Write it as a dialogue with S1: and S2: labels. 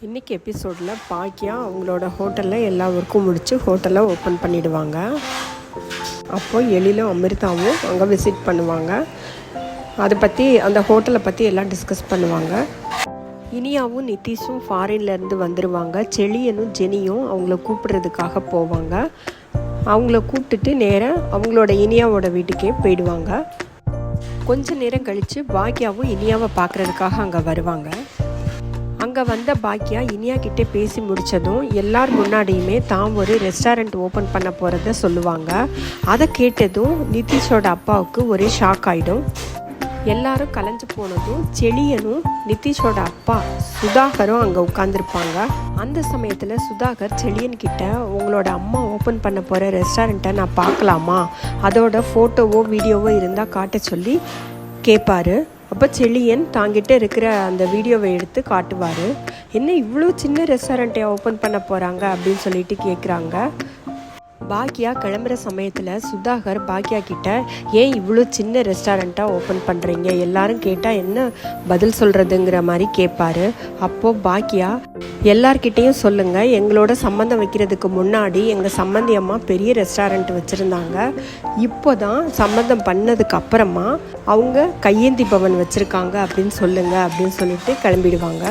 S1: இன்றைக்கி எபிசோடில் பாக்கியா அவங்களோட ஹோட்டலில் எல்லா ஒர்க்கும் முடித்து ஹோட்டலை ஓப்பன் பண்ணிவிடுவாங்க. அப்போது எழிலும் அமிர்தாவும் அங்கே விசிட் பண்ணுவாங்க. அதை பற்றி அந்த ஹோட்டலை பற்றி எல்லாம் டிஸ்கஸ் பண்ணுவாங்க. இனியாவும் நிதிஷும் ஃபாரின்லேருந்து வந்துடுவாங்க. செழியனும் ஜெனியும் அவங்கள கூப்பிட்றதுக்காக போவாங்க. அவங்கள கூப்பிட்டுட்டு நேராக அவங்களோட இனியாவோட வீட்டுக்கே போயிடுவாங்க. கொஞ்ச நேரம் கழித்து பாக்கியாவும் இனியாவை பார்க்குறதுக்காக அங்கே வருவாங்க. அங்கே வந்த பாக்கியா இனியா கிட்டே பேசி முடித்ததும் எல்லார் முன்னாடியுமே தான் ஒரு ரெஸ்டாரண்ட் ஓப்பன் பண்ண போகிறத சொல்லுவாங்க. அதை கேட்டதும் நிதிஷோட அப்பாவுக்கு ஒரே ஷாக் ஆகிடும். எல்லாரும் கலைஞ்சு போனதும் செழியனும் நிதிஷோட அப்பா சுதாகரும் அங்கே உட்காந்துருப்பாங்க. அந்த சமயத்தில் சுதாகர் செழியன்கிட்ட உங்களோட அம்மா ஓப்பன் பண்ண போகிற ரெஸ்டாரண்ட்டை நான் பார்க்கலாமா, அதோட ஃபோட்டோவோ வீடியோவோ இருந்தால் காட்ட சொல்லி கேட்பாரு. அப்போ செழியன் தாங்கிட்ட இருக்கிற அந்த வீடியோவை எடுத்து காட்டுவார். என்ன இவ்வளோ சின்ன ரெஸ்டாரண்ட்டை ஓப்பன் பண்ண போகிறாங்க அப்படின்னு சொல்லிட்டு கேட்குறாங்க. பாக்கியா கிளம்புற சமயத்தில் சுதாகர் பாக்கியா கிட்ட ஏன் இவ்வளோ சின்ன ரெஸ்டாரண்ட்டாக ஓப்பன் பண்ணுறீங்க, எல்லாரும் கேட்டால் என்ன பதில் சொல்கிறதுங்கிற மாதிரி கேட்பாரு. அப்போது பாக்கியா எல்லார்கிட்டேயும் சொல்லுங்கள், எங்களோட சம்மந்தம் வைக்கிறதுக்கு முன்னாடி எங்கள் சம்மந்தி அம்மா பெரிய ரெஸ்டாரண்ட் வச்சுருந்தாங்க. இப்போ தான் சம்மந்தம் பண்ணதுக்கு அப்புறமா அவங்க கையேந்தி பவன் வச்சுருக்காங்க அப்படின்னு சொல்லுங்கள் அப்படின்னு சொல்லிட்டு கிளம்பிடுவாங்க.